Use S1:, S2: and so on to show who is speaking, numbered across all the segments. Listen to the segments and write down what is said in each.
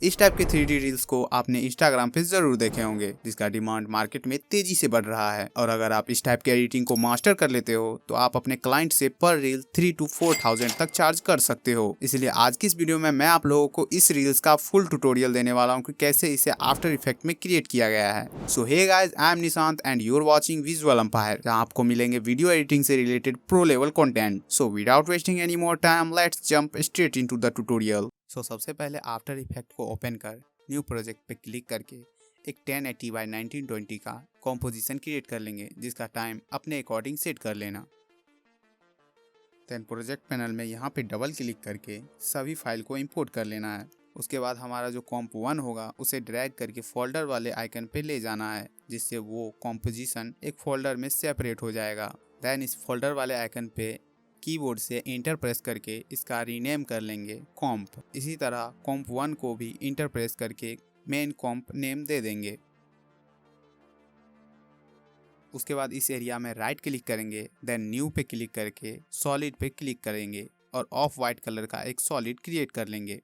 S1: इस टाइप के 3D reels को आपने इंस्टाग्राम पे जरूर देखे होंगे, जिसका डिमांड मार्केट में तेजी से बढ़ रहा है। और अगर आप इस टाइप के एडिटिंग को मास्टर कर लेते हो तो आप अपने क्लाइंट से पर रील 3 to 4,000 तक चार्ज कर सकते हो। इसलिए आज की इस वीडियो में मैं आप लोगों को इस रील्स का फुल ट्यूटोरियल देने वाला हूँ कि कैसे इसे आफ्टर इफेक्ट में क्रिएट किया गया है। So hey guys, I am Nishant and you are watching Visual Empire, जहां आपको मिलेंगे वीडियो एडिटिंग से related pro level content. So without wasting any more time, let's jump straight into the tutorial. सबसे पहले आफ्टर इफेक्ट को open कर new project पे click करके एक 1080 बाई 1920 का कॉम्पोजिशन क्रिएट कर लेंगे, जिसका टाइम अपने अकॉर्डिंग सेट कर लेना। देन प्रोजेक्ट पैनल में यहाँ पे डबल क्लिक करके सभी फाइल को इंपोर्ट कर लेना है। उसके बाद हमारा जो कॉम्प 1 होगा उसे ड्रैग करके फोल्डर वाले आइकन पे ले जाना है, जिससे वो कॉम्पोजिशन एक फोल्डर में सेपरेट हो जाएगा। देन इस फोल्डर वाले आइकन पे कीबोर्ड से इंटर प्रेस करके इसका रीनेम कर लेंगे कॉम्प। इसी तरह कॉम्प 1 को भी इंटर प्रेस करके मेन कॉम्प नेम दे देंगे। उसके बाद इस एरिया में राइट क्लिक करेंगे, देन न्यू पे क्लिक करके सॉलिड पे क्लिक करेंगे और ऑफ वाइट कलर का एक सॉलिड क्रिएट कर लेंगे।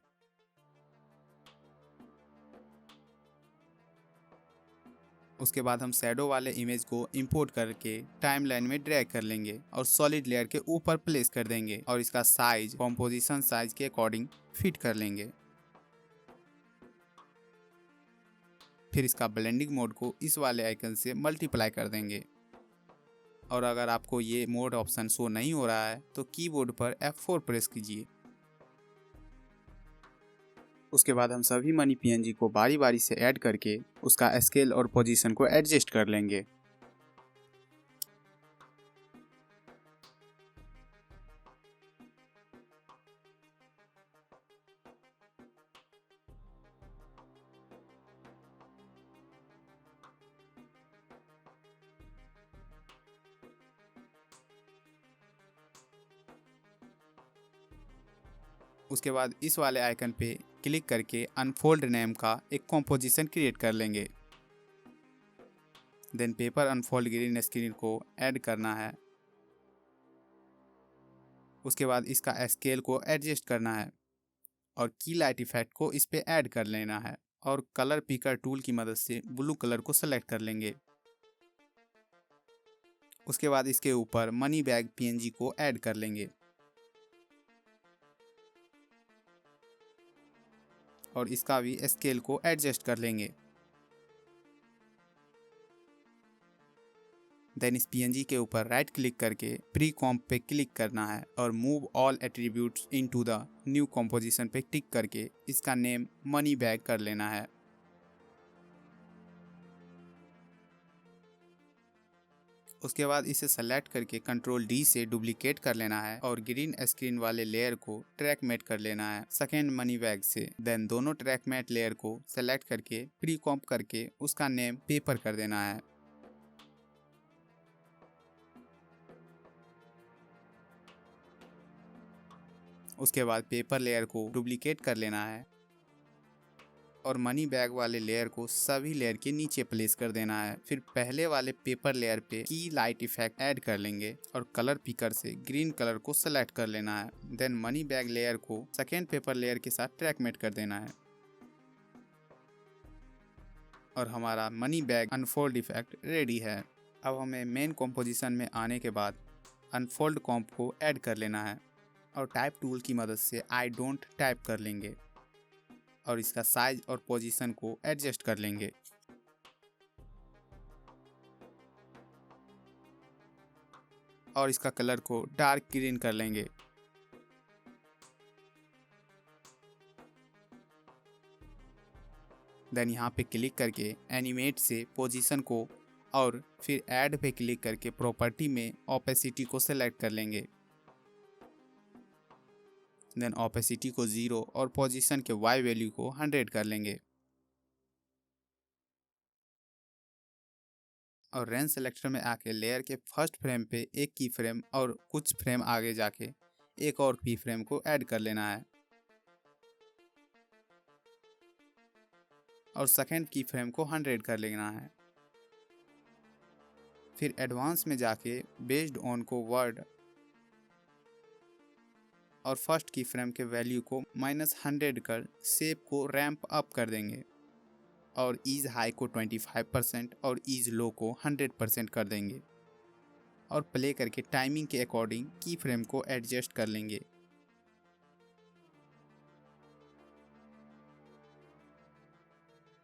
S1: उसके बाद हम शैडो वाले इमेज को इंपोर्ट करके टाइमलाइन में ड्रैग कर लेंगे और सॉलिड लेयर के ऊपर प्लेस कर देंगे और इसका साइज कॉम्पोजिशन साइज के अकॉर्डिंग फिट कर लेंगे। फिर इसका ब्लेंडिंग मोड को इस वाले आइकन से मल्टीप्लाई कर देंगे। और अगर आपको ये मोड ऑप्शन शो नहीं हो रहा है तो कीबोर्ड पर F4 प्रेस कीजिए। उसके बाद हम सभी मनी पीएनजी को बारी बारी से ऐड करके उसका स्केल और पोजीशन को एडजस्ट कर लेंगे। उसके बाद इस वाले आइकन पे क्लिक करके अनफोल्ड नेम का एक कॉम्पोजिशन क्रिएट कर लेंगे। Then paper unfold green screen को ऐड करना है। उसके बाद इसका स्केल को एडजस्ट करना है और की लाइट इफेक्ट को इस पे ऐड कर लेना है और कलर पिकर टूल की मदद से ब्लू कलर को सेलेक्ट कर लेंगे। उसके बाद इसके ऊपर मनी बैग पीएनजी को ऐड कर लेंगे और इसका भी स्केल को एडजस्ट कर लेंगे। देन इस पीएनजी के ऊपर राइट क्लिक करके प्री कॉम्प पे क्लिक करना है और move all attributes into the new composition पे टिक करके इसका नेम मनी बैग कर लेना है। उसके बाद इसे सेलेक्ट करके कंट्रोल डी से डुप्लीकेट कर लेना है और ग्रीन स्क्रीन वाले लेयर को ट्रैक मेट कर लेना है सेकेंड मनी बैग से। देन दोनों ट्रैक मेट लेयर को सेलेक्ट करके प्री कॉम्प करके उसका नेम पेपर कर देना है। उसके बाद पेपर लेयर को डुप्लीकेट कर लेना है और मनी बैग वाले लेयर को सभी लेयर के नीचे प्लेस कर देना है। फिर पहले वाले पेपर लेयर पे की लाइट इफेक्ट ऐड कर लेंगे और कलर पिकर से ग्रीन कलर को सेलेक्ट कर लेना है। देन मनी बैग लेयर को सेकेंड पेपर लेयर के साथ ट्रैक मेट कर देना है और हमारा money bag unfold effect ready है। अब हमें मेन कॉम्पोजिशन में आने के बाद अनफोल्ड कॉम्प को ऐड कर लेना है और टाइप टूल की मदद से आई डोंट टाइप कर लेंगे और इसका साइज और पोजीशन को एडजस्ट कर लेंगे। और इसका कलर को डार्क ग्रीन कर लेंगे। देन यहाँ पे क्लिक करके एनिमेट से पोजीशन को और फिर ऐड पे क्लिक करके प्रॉपर्टी में ओपेसिटी को सेलेक्ट कर लेंगे। देन ओपेसिटी को 0 और पोजीशन के वाई वैल्यू को 100 कर लेंगे और रेंज सेलेक्टर में आके लेयर के फर्स्ट फ्रेम पे एक की फ्रेम और कुछ फ्रेम आगे जाके एक और की फ्रेम को ऐड कर लेना है और सेकेंड की फ्रेम को 100 कर लेना है। फिर एडवांस में जाके बेस्ड ऑन को वर्ड और फर्स्ट की फ्रेम के वैल्यू को -100 कर शेप को रैंप अप कर देंगे और ईज हाई को 25% और ईज लो को 100% कर देंगे और प्ले करके टाइमिंग के अकॉर्डिंग की फ्रेम को एडजस्ट कर लेंगे।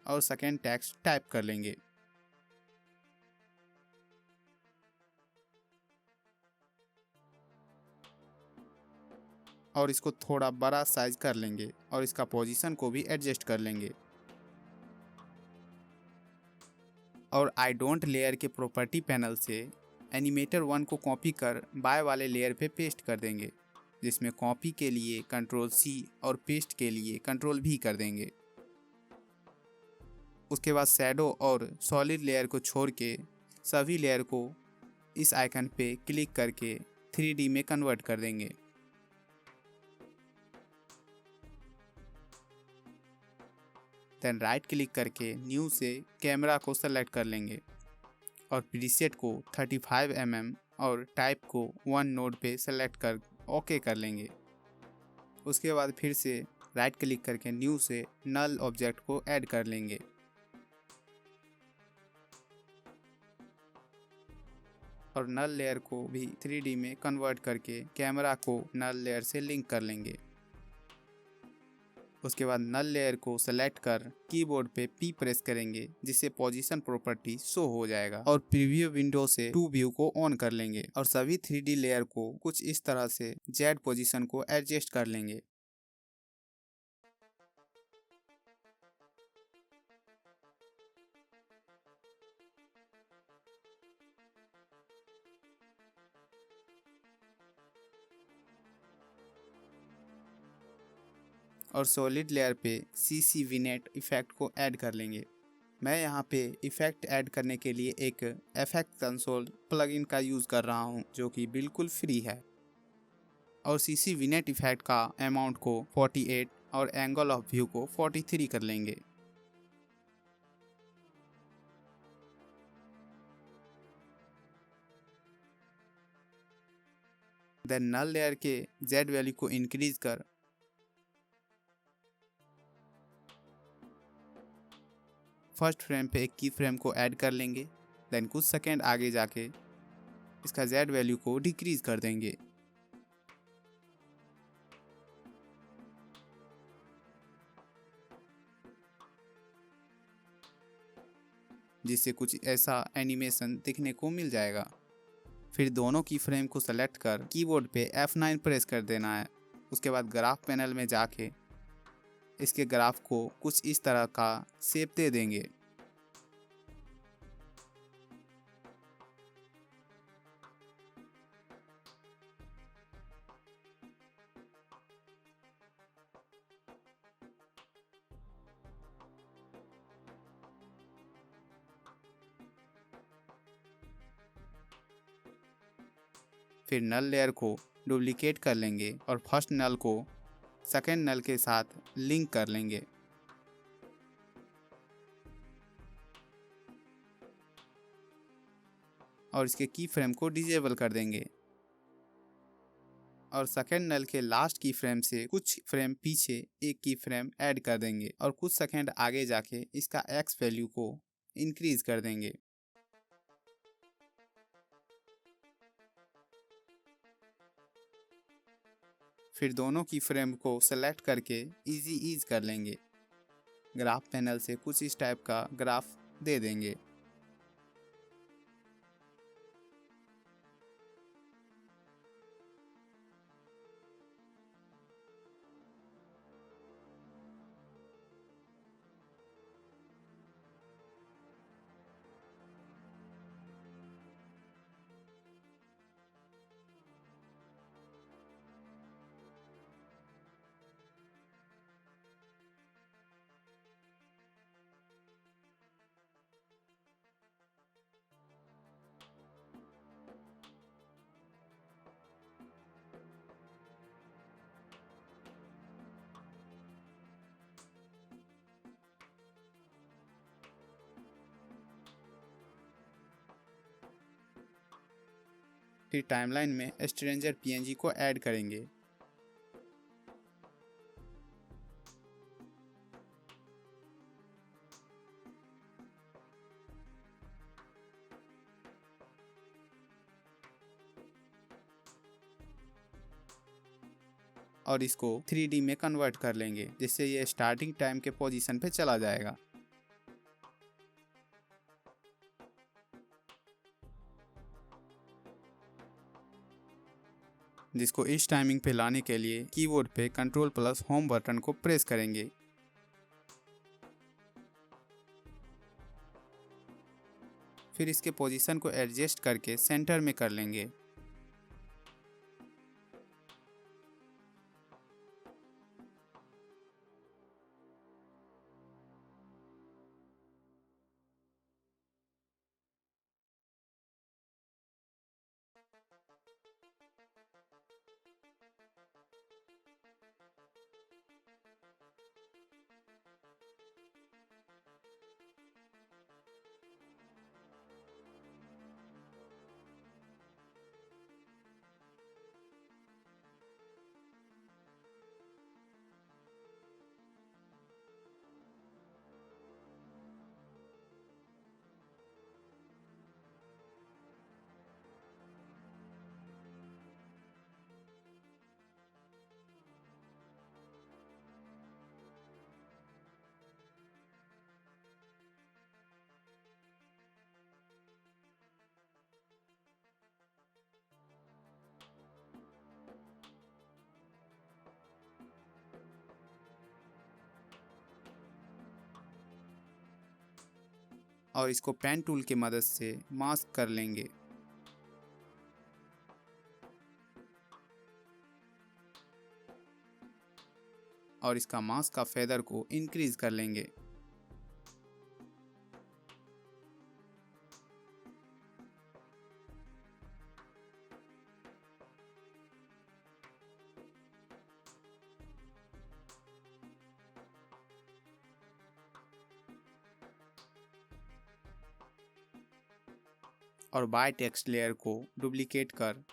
S1: और सेकेंड टेक्स्ट टाइप कर लेंगे। और इसको थोड़ा बड़ा साइज कर लेंगे और इसका पोजीशन को भी एडजस्ट कर लेंगे। और आई डोंट लेयर के प्रॉपर्टी पैनल से एनिमेटर 1 को कॉपी कर बाय वाले लेयर पे पेस्ट कर देंगे, जिसमें कॉपी के लिए Ctrl+C और पेस्ट के लिए Ctrl+V कर देंगे। उसके बाद शैडो और सॉलिड लेयर को छोड़ के सभी लेयर को इस आइकन पे क्लिक करके 3D में कन्वर्ट कर देंगे। देन राइट क्लिक करके न्यू से कैमरा को सेलेक्ट कर लेंगे और प्रीसेट को 35 mm और टाइप को 1 नोड पे सेलेक्ट कर ओके कर लेंगे। उसके बाद फिर से राइट क्लिक करके न्यू से नल ऑब्जेक्ट को ऐड कर लेंगे। और नल लेयर को भी 3D में कन्वर्ट करके कैमरा को नल लेयर से लिंक कर लेंगे। उसके बाद नल लेयर को सेलेक्ट कर कीबोर्ड पे P प्रेस करेंगे, जिससे पोजीशन प्रॉपर्टी शो हो जाएगा और प्रीव्यू विंडो से टू व्यू को ऑन कर लेंगे और सभी 3D लेयर को कुछ इस तरह से Z पोजीशन को एडजस्ट कर लेंगे। और सॉलिड लेयर पे CC विनेट इफेक्ट को ऐड कर लेंगे। मैं यहाँ पे इफेक्ट ऐड करने के लिए एक इफेक्ट कंसोल प्लगइन का यूज़ कर रहा हूँ, जो कि बिल्कुल फ्री है। और CC विनेट इफेक्ट का अमाउंट को 48 और एंगल ऑफ व्यू को 43 कर लेंगे। देन नल लेयर के Z वैल्यू को इंक्रीज कर फर्स्ट फ्रेम पे एक की फ्रेम को ऐड कर लेंगे। देन कुछ सेकेंड आगे जाके इसका Z वैल्यू को डिक्रीज कर देंगे। जिससे कुछ ऐसा एनिमेशन दिखने को मिल जाएगा। फिर दोनों की फ्रेम को सेलेक्ट कर कीबोर्ड पे F9 प्रेस कर देना है। उसके बाद ग्राफ पैनल में जाके इसके ग्राफ को कुछ इस तरह का शेप दे देंगे। फिर नल लेयर को डुप्लीकेट कर लेंगे और फर्स्ट नल को सेकेंड नल के साथ लिंक कर लेंगे। और इसके की फ्रेम को डिजेबल कर देंगे। और सेकेंड नल के लास्ट की फ्रेम से कुछ फ्रेम पीछे एक की फ्रेम ऐड कर देंगे और कुछ सेकेंड आगे जाके इसका X वैल्यू को इंक्रीज कर देंगे। फिर दोनों की फ्रेम को सेलेक्ट करके इजी ईज कर लेंगे। ग्राफ पैनल से कुछ इस टाइप का ग्राफ दे देंगे। फिर टाइमलाइन में स्ट्रेंजर PNG को ऐड करेंगे और इसको 3D में कन्वर्ट कर लेंगे, जिससे ये स्टार्टिंग टाइम के पोजीशन पे चला जाएगा। जिसको इस टाइमिंग पे लाने के लिए कीबोर्ड पे कंट्रोल प्लस होम बटन को प्रेस करेंगे। फिर इसके पोजीशन को एडजस्ट करके सेंटर में कर लेंगे। और इसको पेन टूल की मदद से मास्क कर लेंगे। और इसका मास्क का फेदर को इंक्रीज कर लेंगे। और बाय टेक्स्ट लेयर को डुप्लीकेट कर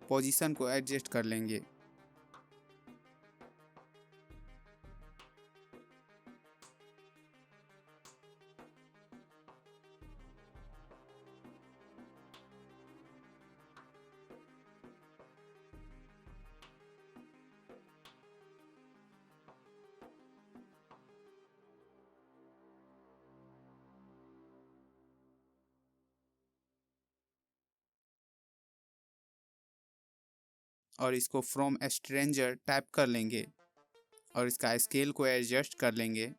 S1: पोजीशन को एडजस्ट कर लेंगे। और इसको फ्रॉम स्ट्रेंजर टाइप कर लेंगे और इसका स्केल को एडजस्ट कर लेंगे।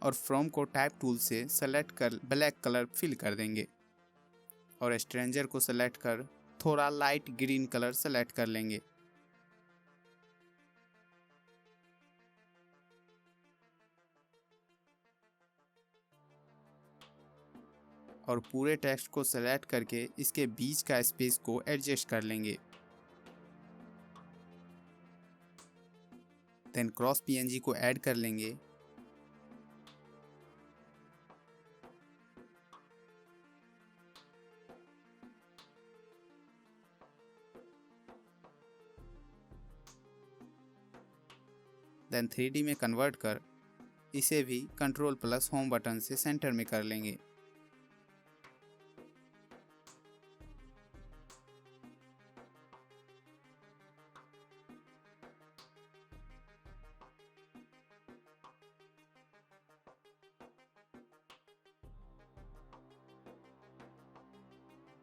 S1: और फ्रॉम को टाइप टूल से सेलेक्ट कर ब्लैक कलर फिल कर देंगे और स्ट्रेंजर को सेलेक्ट कर थोड़ा लाइट ग्रीन कलर सेलेक्ट कर लेंगे। और पूरे टेक्स्ट को सेलेक्ट करके इसके बीच का स्पेस को एडजस्ट कर लेंगे। देन क्रॉस पीएनजी को ऐड कर लेंगे। देन 3D में कन्वर्ट कर इसे भी कंट्रोल प्लस होम बटन से सेंटर में कर लेंगे।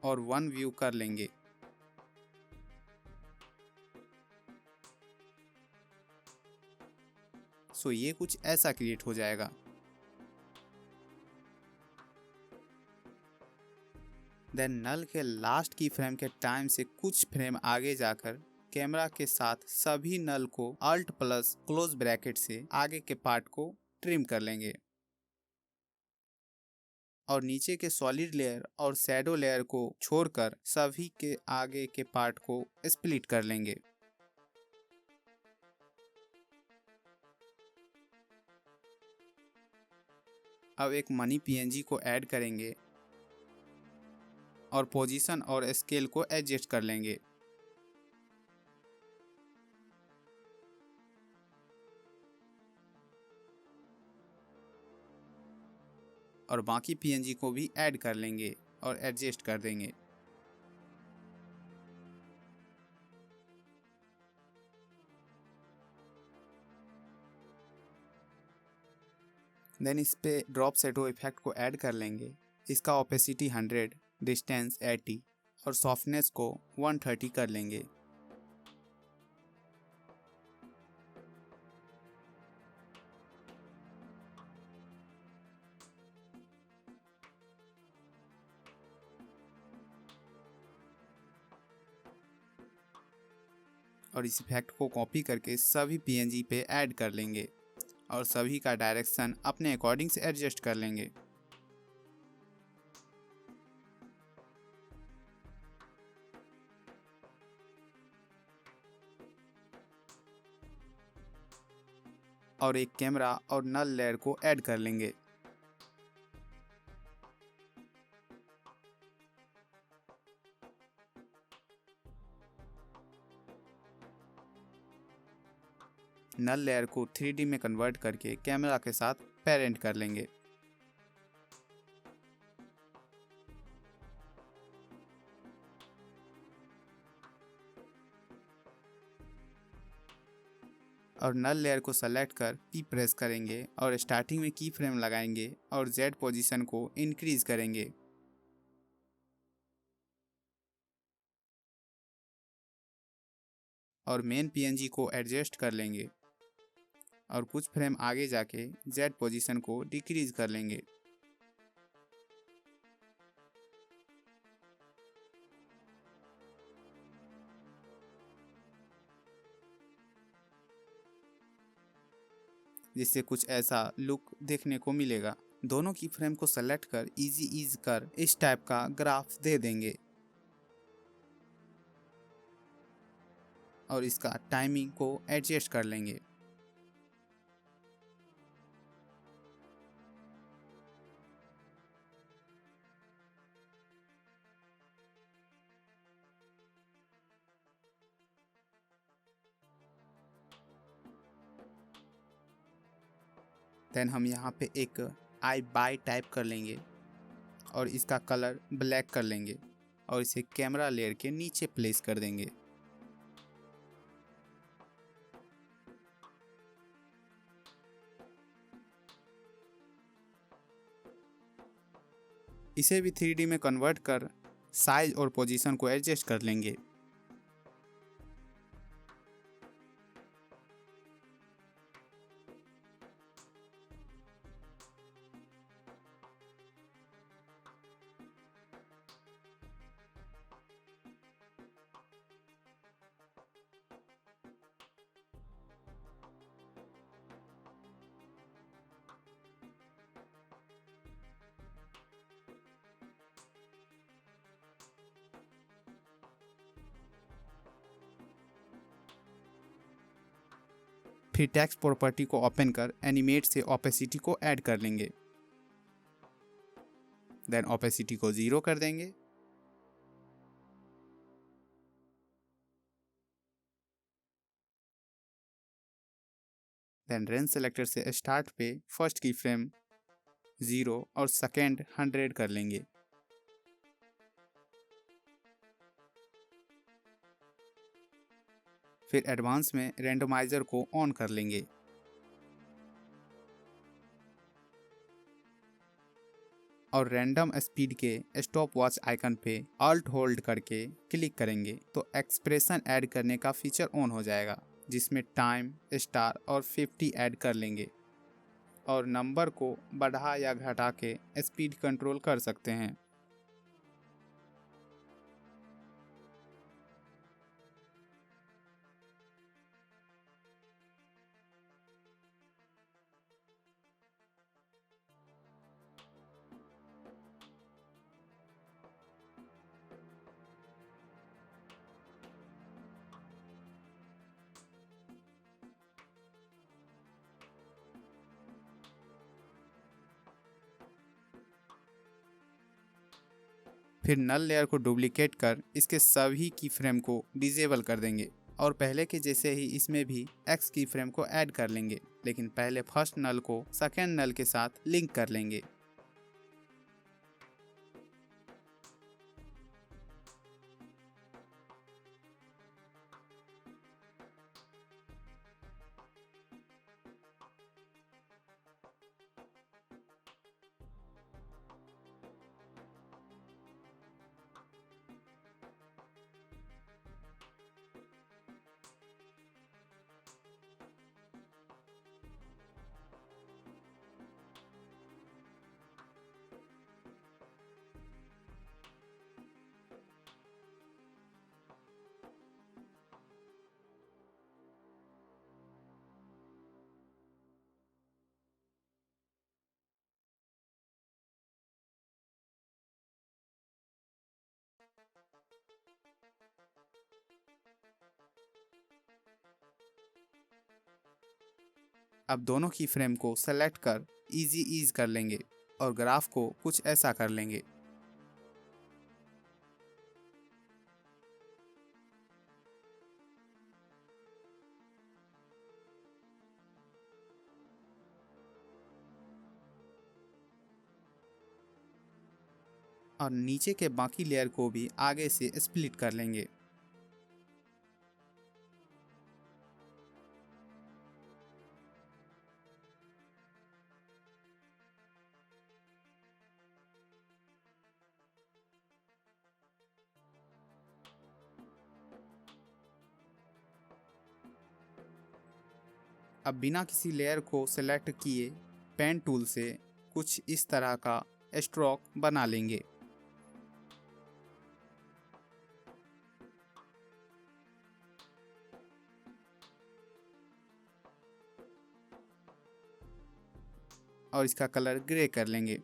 S1: और वन व्यू कर लेंगे। सो ये कुछ ऐसा क्रिएट हो जाएगा। देन नल के लास्ट की फ्रेम के टाइम से कुछ फ्रेम आगे जाकर कैमरा के साथ सभी नल को अल्ट प्लस क्लोज ब्रैकेट से आगे के पार्ट को ट्रिम कर लेंगे और नीचे के सॉलिड लेयर और शैडो लेयर को छोड़कर सभी के आगे के पार्ट को स्प्लिट कर लेंगे। अब एक मनी पीएनजी को ऐड करेंगे और पोजीशन और स्केल को एडजस्ट कर लेंगे। और बाकी पीएनजी को भी ऐड कर लेंगे और एडजस्ट कर देंगे। देन इस पे ड्रॉप शैडो इफेक्ट को ऐड कर लेंगे। इसका ओपेसिटी 100, डिस्टेंस 80 और सॉफ्टनेस को 130 कर लेंगे। और इस इफेक्ट को कॉपी करके सभी पीएनजी पे ऐड कर लेंगे और सभी का डायरेक्शन अपने अकॉर्डिंग से एडजस्ट कर लेंगे। और एक कैमरा और नल लेयर को ऐड कर लेंगे। नल लेयर को 3D में कन्वर्ट करके कैमरा के साथ पेरेंट कर लेंगे। और नल लेयर को सेलेक्ट कर P प्रेस करेंगे और स्टार्टिंग में की फ्रेम लगाएंगे और Z पोजीशन को इंक्रीज करेंगे। और मेन पीएनजी को एडजस्ट कर लेंगे और कुछ फ्रेम आगे जाके Z पोजीशन को डिक्रीज कर लेंगे। जिससे कुछ ऐसा लुक देखने को मिलेगा। दोनों की फ्रेम को सेलेक्ट कर इजी ईज कर इस टाइप का ग्राफ दे देंगे और इसका टाइमिंग को एडजस्ट कर लेंगे। देन हम यहाँ पे एक आई बाय टाइप कर लेंगे और इसका कलर ब्लैक कर लेंगे और इसे कैमरा लेयर के नीचे प्लेस कर देंगे। इसे भी 3D में कन्वर्ट कर साइज और पोजीशन को एडजस्ट कर लेंगे। फिर टेक्स्ट प्रॉपर्टी को ओपन कर एनिमेट से ओपेसिटी को ऐड कर लेंगे। देन ओपेसिटी को 0 कर देंगे। देन रेंज सेलेक्टर से स्टार्ट पे फर्स्ट की फ्रेम 0 और सेकेंड 100 कर लेंगे। फिर एडवांस में रैंडमाइजर को ऑन कर लेंगे। और रैंडम स्पीड के स्टॉप वॉच आइकन पे ऑल्ट होल्ड करके क्लिक करेंगे तो एक्सप्रेशन ऐड करने का फीचर ऑन हो जाएगा, जिसमें टाइम, स्टार और 50 ऐड कर लेंगे और नंबर को बढ़ा या घटा के स्पीड कंट्रोल कर सकते हैं। फिर नल लेयर को डुप्लीकेट कर इसके सभी की फ्रेम को डिसेबल कर देंगे और पहले के जैसे ही इसमें भी एक्स की फ्रेम को ऐड कर लेंगे, लेकिन पहले फर्स्ट नल को सेकेंड नल के साथ लिंक कर लेंगे। अब दोनों की फ्रेम को सेलेक्ट कर इजी ईज कर लेंगे और ग्राफ को कुछ ऐसा कर लेंगे। और नीचे के बाकी लेयर को भी आगे से स्प्लिट कर लेंगे। अब बिना किसी लेयर को सेलेक्ट किए पेन टूल से कुछ इस तरह का स्ट्रोक बना लेंगे। और इसका कलर ग्रे कर लेंगे।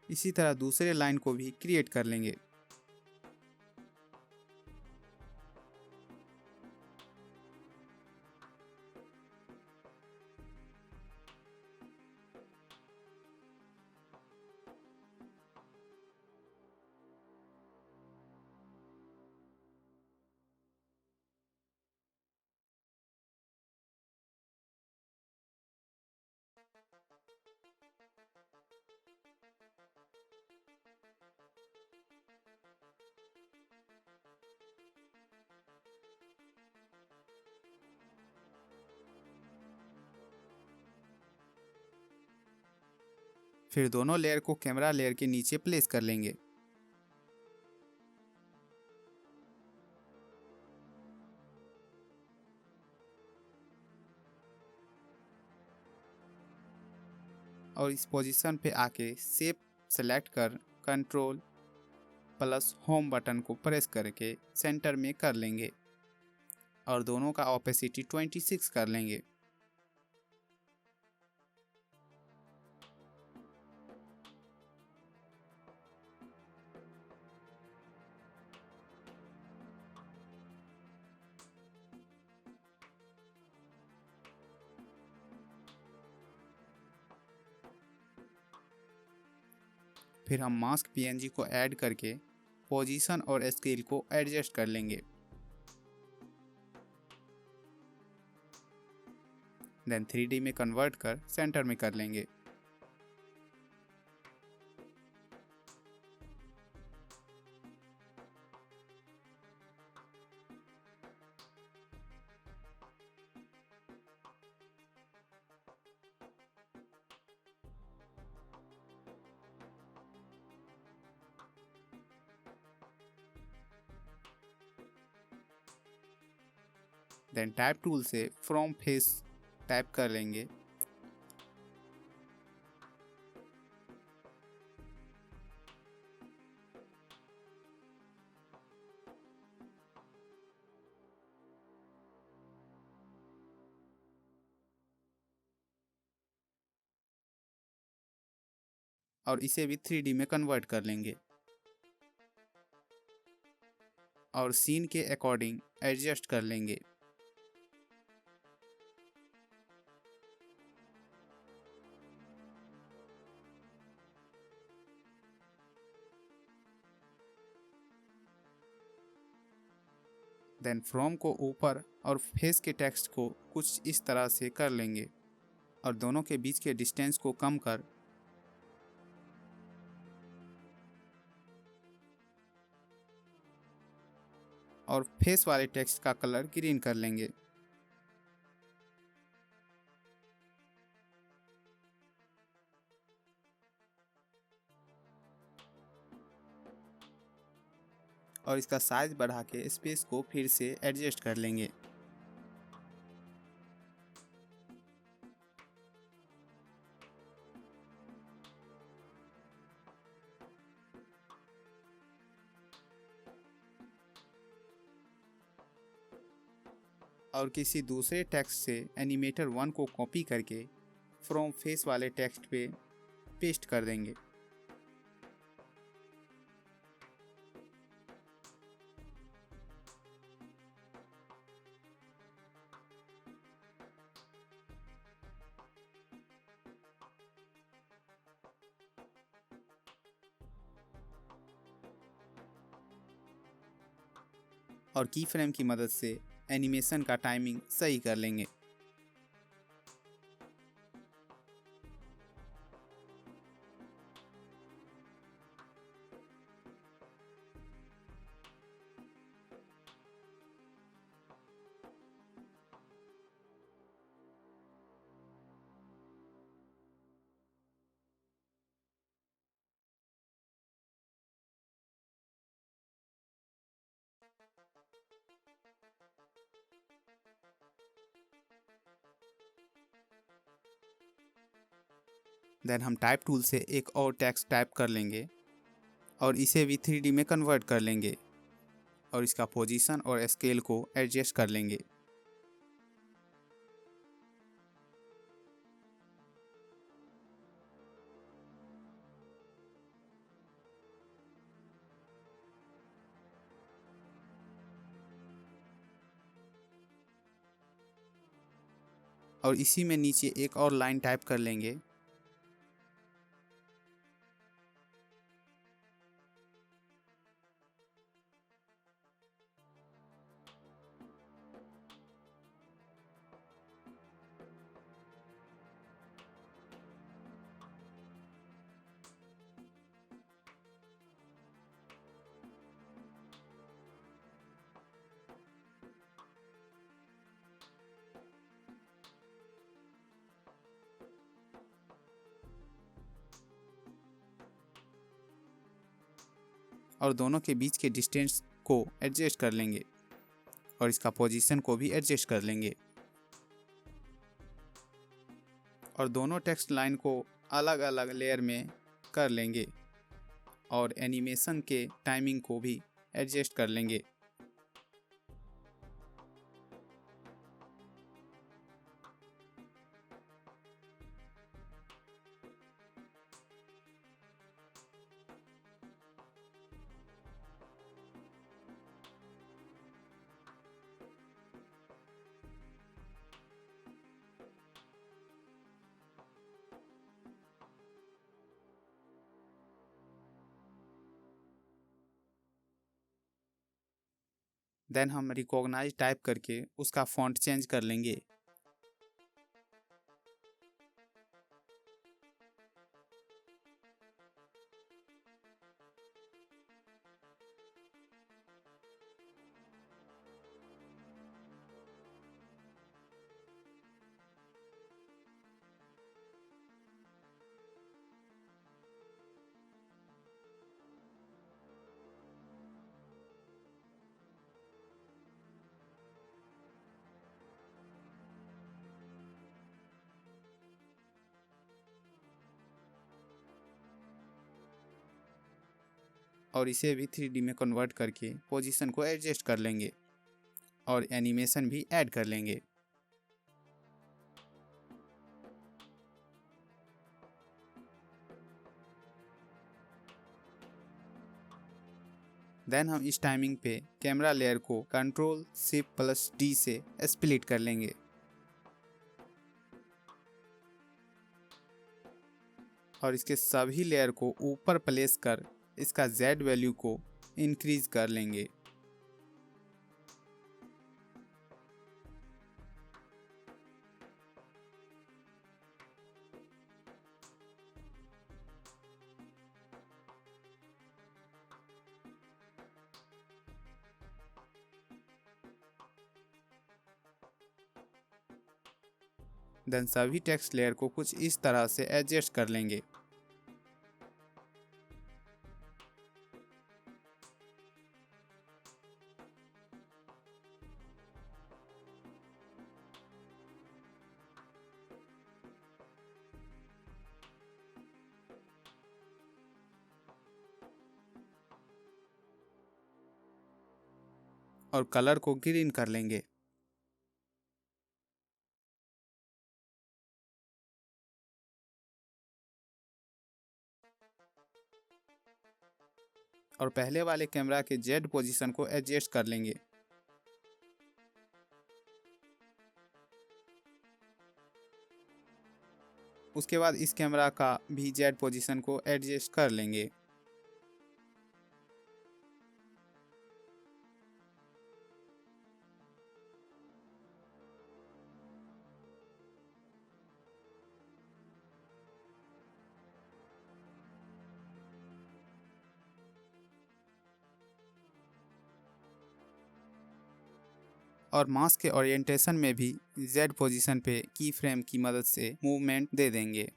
S1: इसी तरह दूसरे लाइन को भी क्रिएट कर लेंगे। फिर दोनों लेयर को कैमरा लेयर के नीचे प्लेस कर लेंगे। और इस पोजीशन पे आके शेप सेलेक्ट कर कंट्रोल प्लस होम बटन को प्रेस करके सेंटर में कर लेंगे और दोनों का ओपेसिटी 26 कर लेंगे। फिर हम मास्क पीएनजी को ऐड करके पोजीशन और स्केल को एडजस्ट कर लेंगे। देन 3D में कन्वर्ट कर सेंटर में कर लेंगे। देन टाइप टूल से फ्रॉम फेस टाइप कर लेंगे। और इसे भी 3D में कन्वर्ट कर लेंगे और सीन के अकॉर्डिंग एडजस्ट कर लेंगे। देन फ्रॉम को ऊपर और फेस के टेक्स्ट को कुछ इस तरह से कर लेंगे और दोनों के बीच के डिस्टेंस को कम कर और फेस वाले टेक्स्ट का कलर ग्रीन कर लेंगे। और इसका साइज बढ़ा के स्पेस को फिर से एडजस्ट कर लेंगे। और किसी दूसरे टेक्स्ट से एनिमेटर 1 को कॉपी करके फ्रॉम फेस वाले टेक्स्ट पे पेस्ट कर देंगे। और की फ्रेम की मदद से एनिमेशन का टाइमिंग सही कर लेंगे। देन हम टाइप टूल से एक और टेक्स्ट टाइप कर लेंगे और इसे भी 3D में कन्वर्ट कर लेंगे और इसका पोजीशन और स्केल को एडजस्ट कर लेंगे। और इसी में नीचे एक और लाइन टाइप कर लेंगे और दोनों के बीच के डिस्टेंस को एडजस्ट कर लेंगे और इसका पोजीशन को भी एडजस्ट कर लेंगे और दोनों टेक्स्ट लाइन को अलग अलग लेयर में कर लेंगे और एनिमेशन के टाइमिंग को भी एडजस्ट कर लेंगे। देन हम रिकॉग्नाइज टाइप करके उसका फॉन्ट चेंज कर लेंगे। और इसे भी 3D में कन्वर्ट करके पोजीशन को एडजस्ट कर लेंगे और एनिमेशन भी ऐड कर लेंगे। देन हम इस टाइमिंग पे कैमरा लेयर को कंट्रोल शिफ्ट प्लस डी से स्प्लिट कर लेंगे और इसके सभी लेयर को ऊपर प्लेस कर इसका Z वैल्यू को इंक्रीज कर लेंगे। देन सभी टेक्स्ट लेयर को कुछ इस तरह से एडजस्ट कर लेंगे। और कलर को ग्रीन कर लेंगे। और पहले वाले कैमरा के Z पोजीशन को एडजस्ट कर लेंगे। उसके बाद इस कैमरा का भी Z पोजीशन को एडजस्ट कर लेंगे। और मास्क के ओरिएंटेशन में भी Z पोजीशन पे की फ्रेम की मदद से मूवमेंट दे देंगे।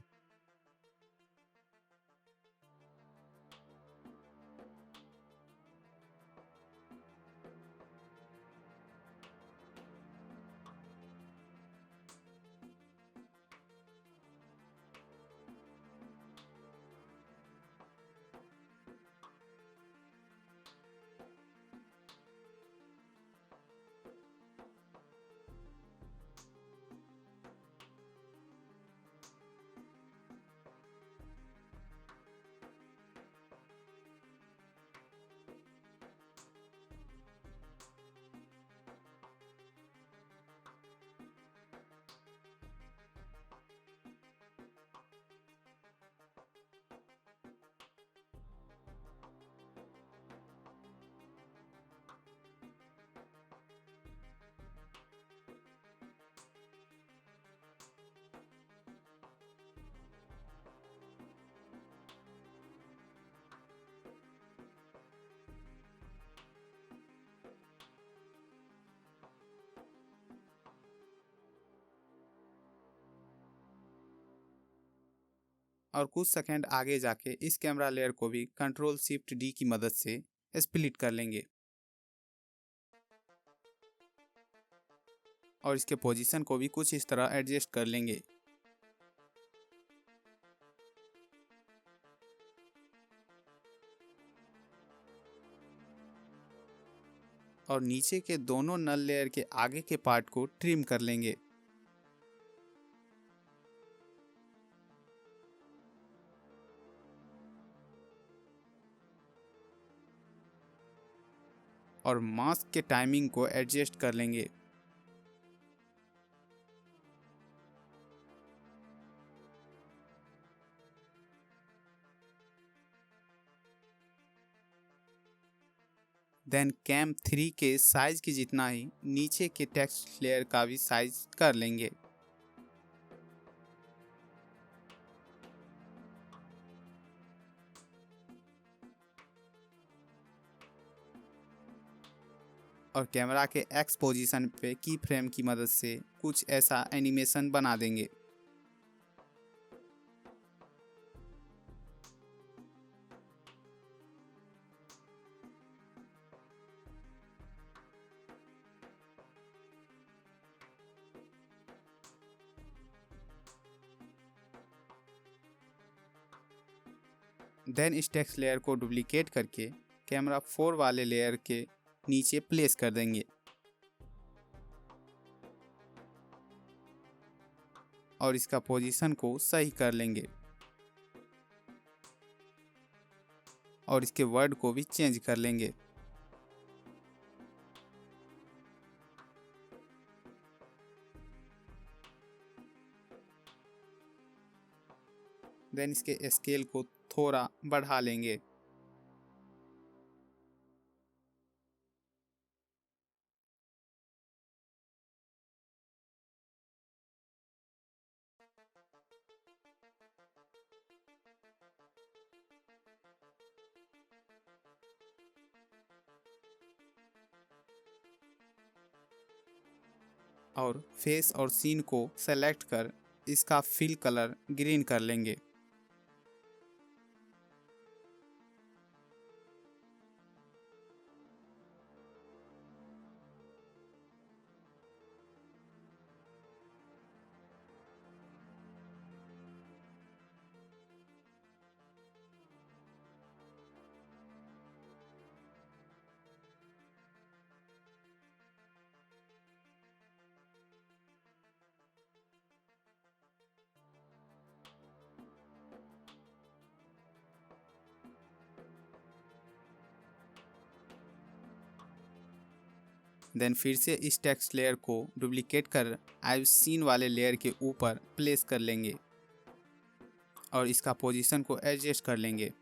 S1: और कुछ सेकंड आगे जाके इस कैमरा लेयर को भी कंट्रोल शिफ्ट डी की मदद से स्प्लिट कर लेंगे और इसके पोजीशन को भी कुछ इस तरह एडजस्ट कर लेंगे। और नीचे के दोनों नल लेयर के आगे के पार्ट को ट्रिम कर लेंगे। और मास्क के टाइमिंग को एडजस्ट कर लेंगे। देन कैम 3 के साइज के जितना ही नीचे के टेक्स्ट लेयर का भी साइज कर लेंगे। और कैमरा के एक्स पोजीशन पे की फ्रेम की मदद से कुछ ऐसा एनिमेशन बना देंगे। देन इस टेक्स्ट लेयर को डुप्लीकेट करके कैमरा 4 वाले लेयर के नीचे प्लेस कर देंगे और इसका पोजीशन को सही कर लेंगे और इसके वर्ड को भी चेंज कर लेंगे। देन इसके स्केल को थोड़ा बढ़ा लेंगे। और फेस और सीन को सेलेक्ट कर इसका फिल कलर ग्रीन कर लेंगे। देन फिर से इस टेक्स्ट लेयर को डुप्लीकेट कर आई सीन वाले लेयर के ऊपर प्लेस कर लेंगे और इसका पोजीशन को एडजस्ट कर लेंगे।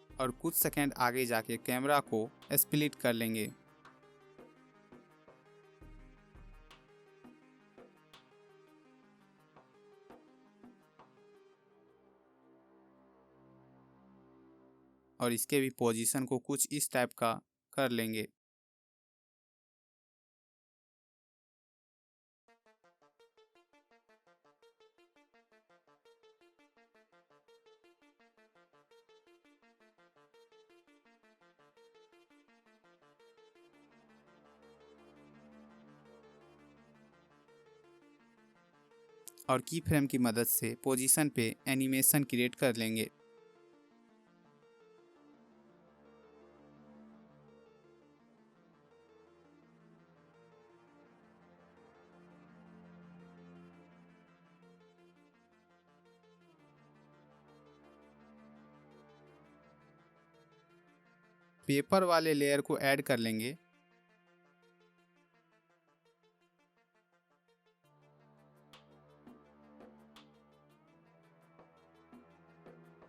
S1: और कुछ सेकंड आगे जाके कैमरा को स्प्लिट कर लेंगे। और इसके भी पोजीशन को कुछ इस टाइप का कर लेंगे। और की फ्रेम की मदद से पोजीशन पे एनिमेशन क्रिएट कर लेंगे। पेपर वाले लेयर को ऐड कर लेंगे।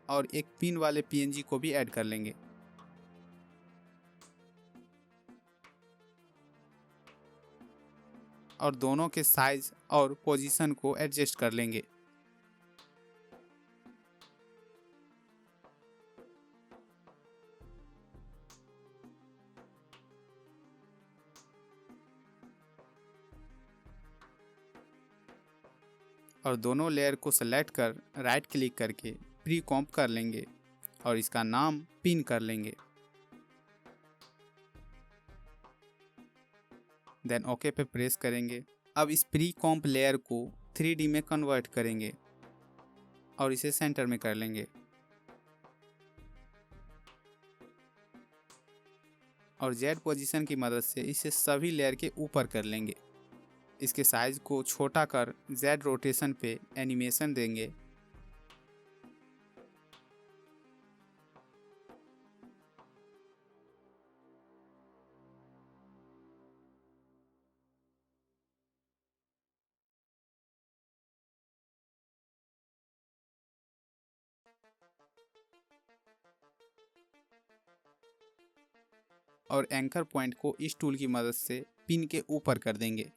S1: और एक पिन वाले पीएनजी को भी ऐड कर लेंगे। और दोनों के साइज और पोजीशन को एडजस्ट कर लेंगे। और दोनों लेयर को सेलेक्ट कर राइट क्लिक करके प्री कॉम्प कर लेंगे और इसका नाम पिन कर लेंगे। देन ओके पे प्रेस करेंगे। अब इस प्री कॉम्प लेयर को 3D में कन्वर्ट करेंगे और इसे सेंटर में कर लेंगे। और जेड पोजीशन की मदद से इसे सभी लेयर के ऊपर कर लेंगे। इसके साइज को छोटा कर जेड रोटेशन पे एनिमेशन देंगे। और एंकर पॉइंट को इस टूल की मदद से पिन के ऊपर कर देंगे,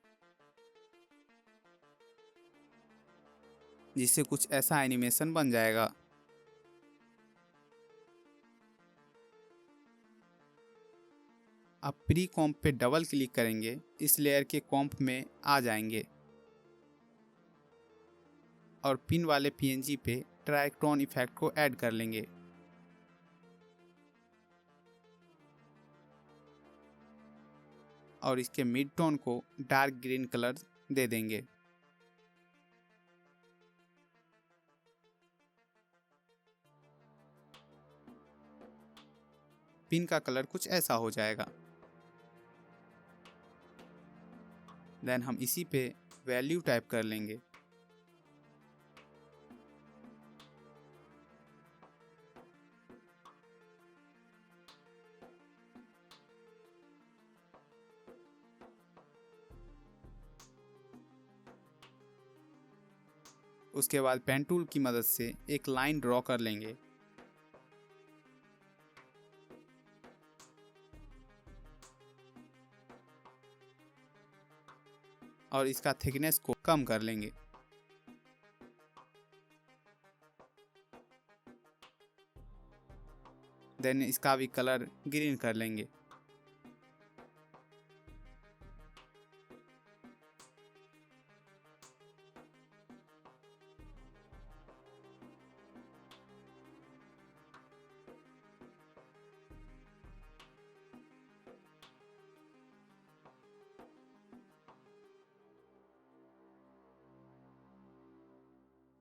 S1: जिससे कुछ ऐसा एनिमेशन बन जाएगा। अब प्री कॉम्प पे डबल क्लिक करेंगे, इस लेयर के कॉम्प में आ जाएंगे और पिन वाले पीएनजी पे ट्रायक्टोन इफेक्ट को ऐड कर लेंगे। और इसके मिड टोन को डार्क ग्रीन कलर दे देंगे। पिन का कलर कुछ ऐसा हो जाएगा। देन हम इसी पे वैल्यू टाइप कर लेंगे। उसके बाद पेन टूल की मदद से एक लाइन ड्रॉ कर लेंगे। और इसका थिकनेस को कम कर लेंगे। देन इसका भी कलर ग्रीन कर लेंगे।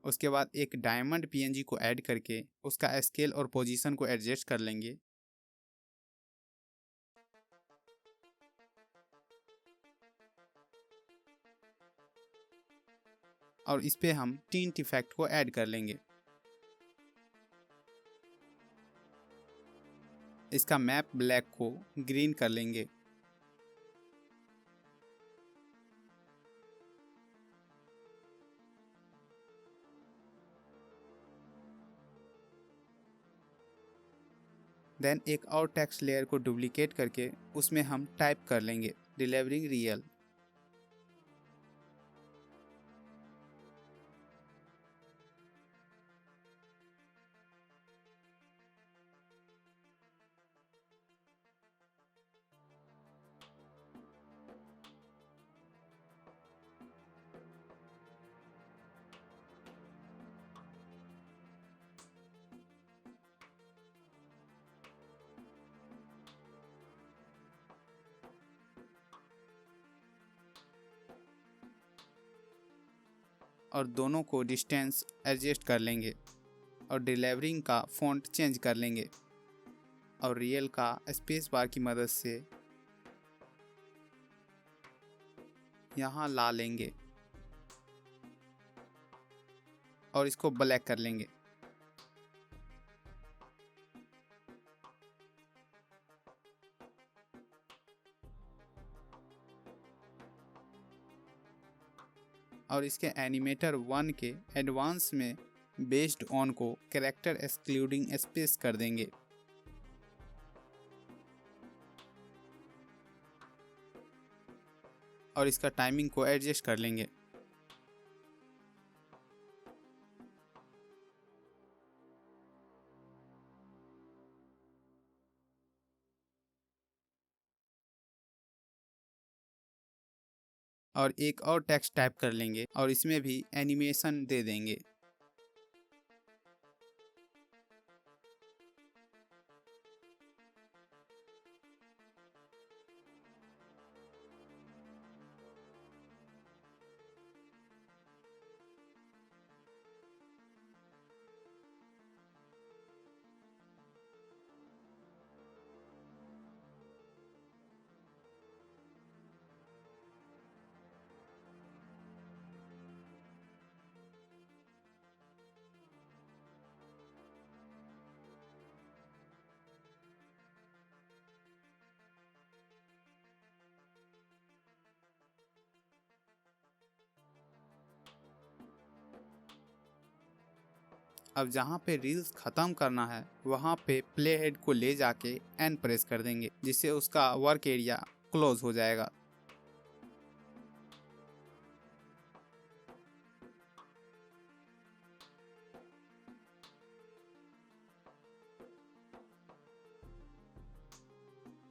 S1: उसके बाद एक डायमंड पीएनजी को ऐड करके उसका स्केल और पोजीशन को एडजस्ट कर लेंगे। और इस पे हम टिंट इफेक्ट को ऐड कर लेंगे। इसका मैप ब्लैक को ग्रीन कर लेंगे। देन एक और टेक्स्ट लेयर को डुप्लीकेट करके उसमें हम टाइप कर लेंगे डिलीवरिंग रियल। और दोनों को डिस्टेंस एडजस्ट कर लेंगे और डिलीवरिंग का फ़ॉन्ट चेंज कर लेंगे और रियल का स्पेस बार की मदद से यहाँ ला लेंगे और इसको ब्लैक कर लेंगे। और इसके एनिमेटर 1 के एडवांस में बेस्ड ऑन को कैरेक्टर एक्सक्लूडिंग स्पेस कर देंगे। और इसका टाइमिंग को एडजस्ट कर लेंगे। और एक और टेक्स्ट टाइप कर लेंगे और इसमें भी एनिमेशन दे देंगे। अब जहाँ पे रील्स ख़त्म करना है वहाँ पे प्ले हेड को ले जाके एन प्रेस कर देंगे, जिससे उसका वर्क एरिया क्लोज हो जाएगा।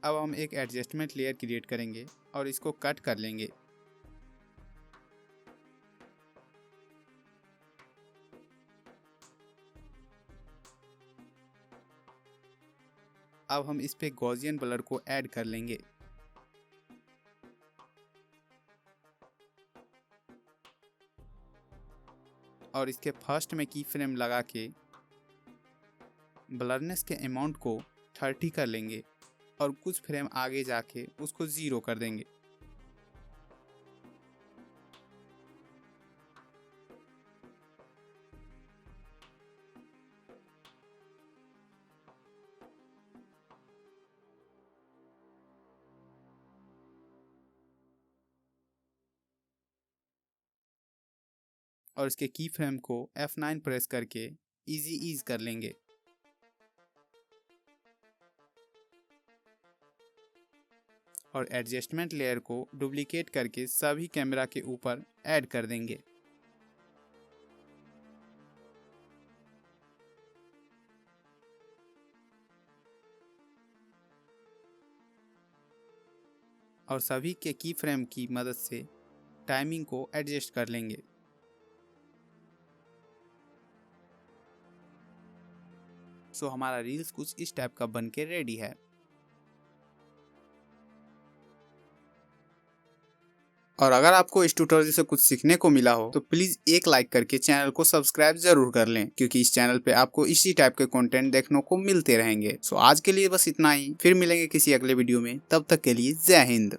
S1: अब हम एक एडजस्टमेंट लेयर क्रिएट करेंगे और इसको कट कर लेंगे। अब हम इस पे गॉसियन ब्लर को ऐड कर लेंगे। और इसके फर्स्ट में की फ्रेम लगा के ब्लरनेस के अमाउंट को 30 कर लेंगे और कुछ फ्रेम आगे जाके उसको 0 कर देंगे। और इसके की फ्रेम को F9 प्रेस करके इजी ईज कर लेंगे। और एडजस्टमेंट लेयर को डुप्लीकेट करके सभी कैमरा के ऊपर ऐड कर देंगे। और सभी के की फ्रेम की मदद से टाइमिंग को एडजस्ट कर लेंगे। सो हमारा रील्स कुछ इस टाइप का बन के रेडी है। और अगर आपको इस ट्यूटोरियल से कुछ सीखने को मिला हो तो प्लीज एक लाइक करके चैनल को सब्सक्राइब जरूर कर लें, क्योंकि इस चैनल पे आपको इसी टाइप के कंटेंट देखने को मिलते रहेंगे। सो आज के लिए बस इतना ही, फिर मिलेंगे किसी अगले वीडियो में, तब तक के लिए जय हिंद।